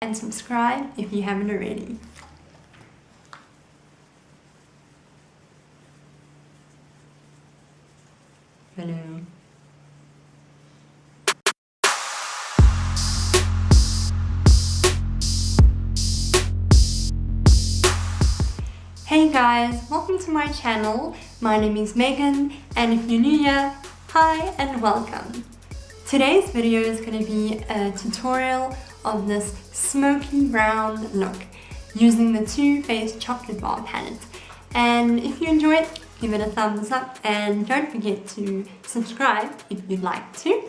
and subscribe if you haven't already. Hello. Hey guys, welcome to my channel. My name is Megan, and if you're new here, hi and welcome. Today's video is going to be a tutorial of this smoky brown look using the Too Faced Chocolate Bar palette. And if you enjoy it, give it a thumbs up and don't forget to subscribe if you'd like to.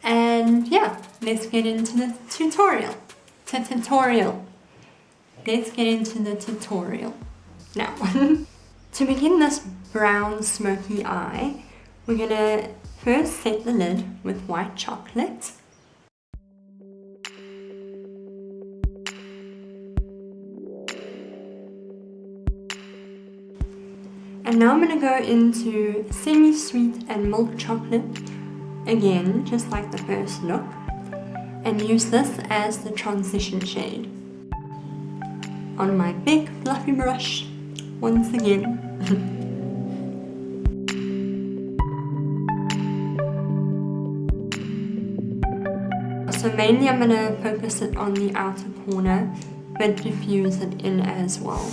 And yeah, let's get into the tutorial. Let's get into the tutorial. Now, to begin this brown smoky eye, we're going to first set the lid with white chocolate. And now I'm going to go into semi-sweet and milk chocolate, again, just like the first look, and use this as the transition shade. On my big fluffy brush, once again. So mainly I'm going to focus it on the outer corner, but diffuse it in as well.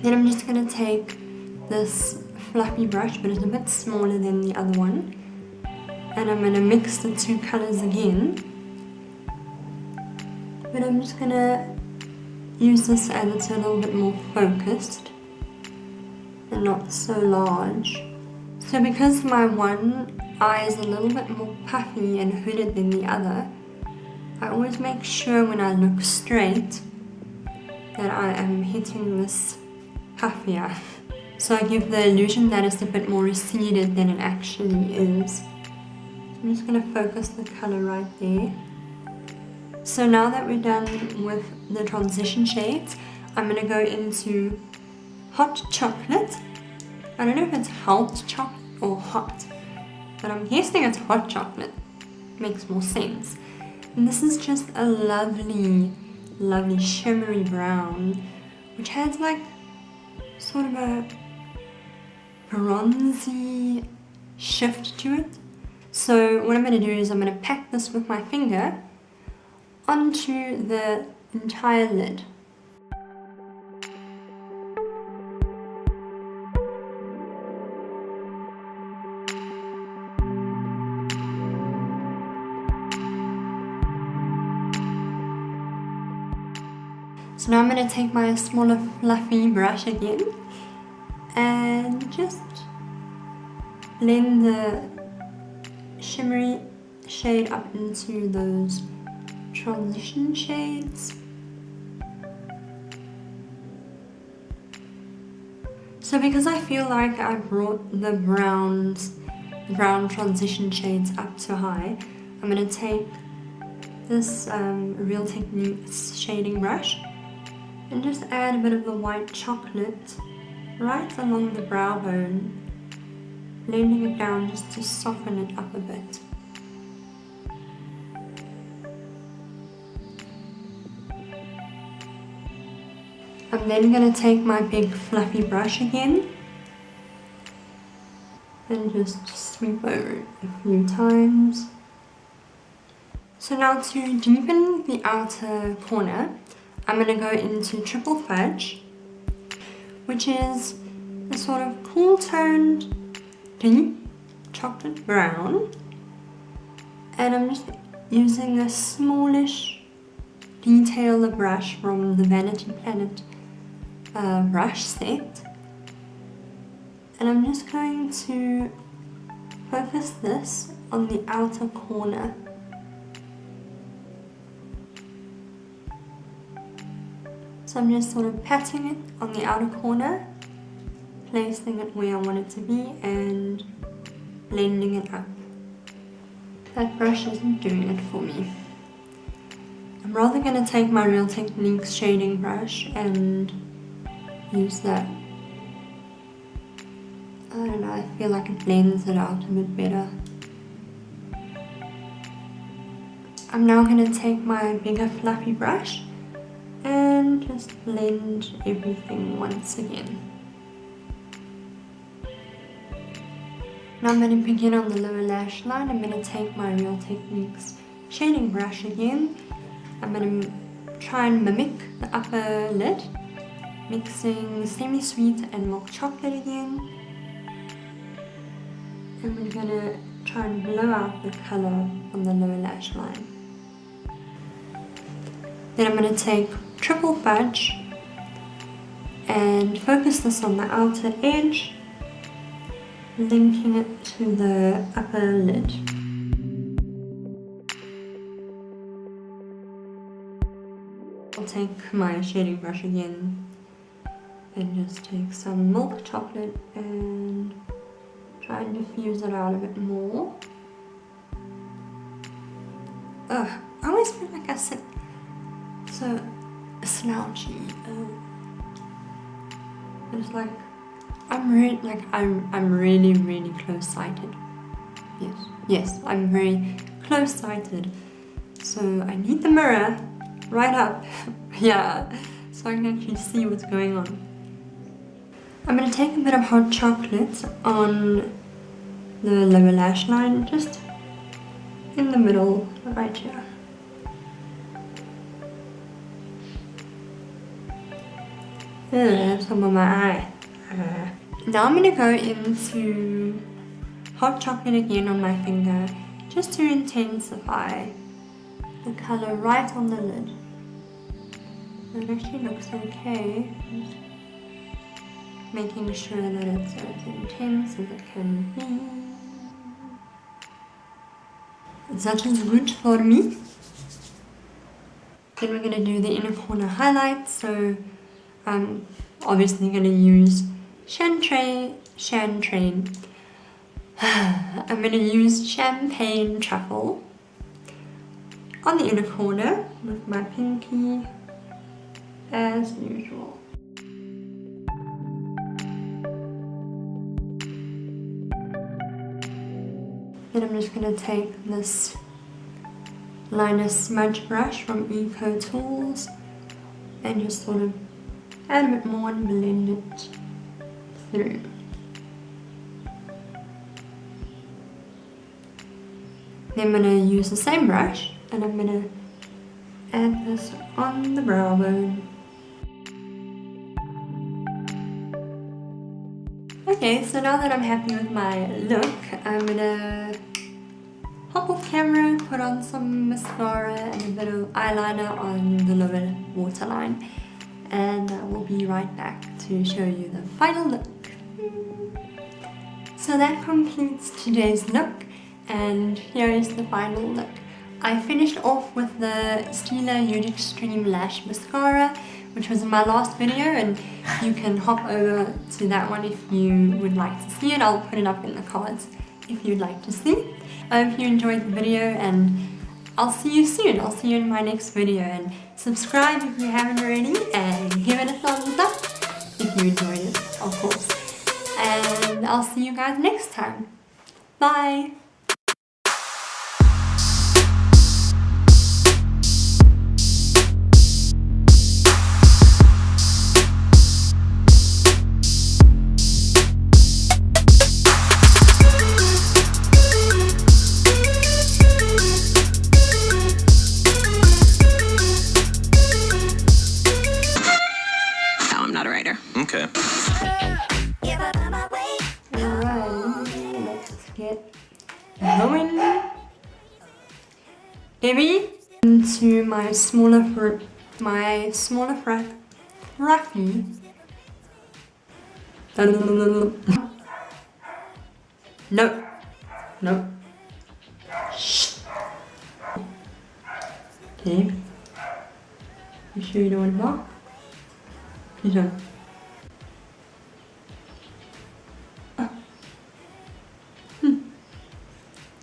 Then I'm just going to take this fluffy brush, but it's a bit smaller than the other one, and I'm going to mix the two colors again. But I'm just going to use this as it's a little bit more focused and not so large. So because my one eye is a little bit more puffy and hooded than the other, I always make sure when I look straight that I am hitting this puffy eye. So I give the illusion that it's a bit more receded than it actually is. I'm just going to focus the color right there. So now that we're done with the transition shades, I'm going to go into hot chocolate. I don't know if it's hot chocolate or hot, but I'm guessing it's hot chocolate. Makes more sense. And this is just a lovely, lovely shimmery brown, which has like sort of a bronzy shift to it. So what I'm going to do is I'm going to pack this with my finger onto the entire lid. So now I'm going to take my smaller fluffy brush again and just blend the shimmery shade up into those transition shades. So because I feel like I brought the brown transition shades up to high, I'm going to take this Real Techniques shading brush and just add a bit of the white chocolate right along the brow bone, blending it down just to soften it up a bit. I'm then going to take my big fluffy brush again and just sweep over it a few times. So now to deepen the outer corner, I'm going to go into Triple Fudge, which is a sort of cool toned deep chocolate brown, and I'm just using a smallish detailer brush from the Vanity Planet brush set, and I'm just going to focus this on the outer corner. So I'm just sort of patting it on the outer corner, placing it where I want it to be and blending it up. That brush isn't doing it for me. I'm rather going to take my Real Techniques shading brush and use that. I don't know, I feel like it blends it out a bit better. I'm now going to take my bigger fluffy brush and just blend everything once again. Now I'm going to begin on the lower lash line. I'm going to take my Real Techniques shading brush again. I'm going to try and mimic the upper lid, mixing semi-sweet and milk chocolate again. And we're going to try and blow out the colour on the lower lash line. Then I'm going to take Triple Fudge and focus this on the outer edge, linking it to the upper lid. I'll take my shading brush again and just take some milk chocolate and try and diffuse it out a bit more. Ugh, I always feel like I sit so slouchy. It's like I'm really close-sighted. Yes, I'm very close-sighted. So I need the mirror right up, yeah, so I can actually see what's going on. I'm going to take a bit of hot chocolate on the lower lash line, just in the middle, right here. Some on my eye. Now I'm going to go into hot chocolate again on my finger, just to intensify the colour right on the lid. It actually looks okay. Just making sure that it's as intense as it can be. That is good for me. Then we're going to do the inner corner highlights. So I'm obviously going to use Champagne. I'm going to use Champagne Truffle on the inner corner with my pinky as usual. Then I'm just going to take this liner smudge brush from Eco Tools and just sort of add a bit more and blend it through. Then I'm going to use the same brush and I'm going to add this on the brow bone. Okay, so now that I'm happy with my look, I'm going to hop off camera, put on some mascara and a bit of eyeliner on the lower waterline. And I will be right back to show you the final look. So that concludes today's look, and here is the final look. I finished off with the Stila Nude Extreme Lash Mascara, which was in my last video, and you can hop over to that one if you would like to see it. I'll put it up in the cards if you'd like to see. I hope you enjoyed the video, and I'll see you soon. I'll see you in my next video, and subscribe if you haven't already, and give it a thumbs up if you enjoyed it, of course. And I'll see you guys next time. Bye! Okay. Alright, let's get going. Maybe into my smaller Ruffy. No. Shh. Okay. You sure you don't want to bark? Please don't.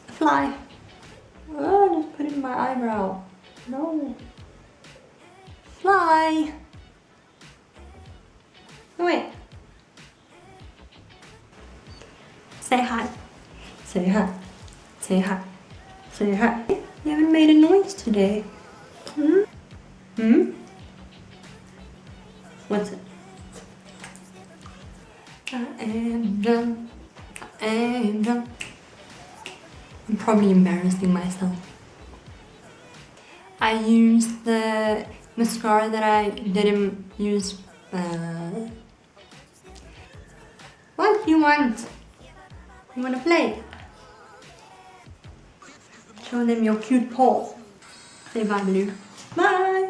Fly. Oh, just put it in my eyebrow. No. Fly. Oh, wait. Say hi. Say hi. Say hi. Say hi. You haven't made a noise today. Hmm? Hmm? What's it? I am done. I am done. I'm probably embarrassing myself. I used the mascara that I didn't use. What do you want? You wanna play? Show them your cute paw. Say bye, Blue. Bye!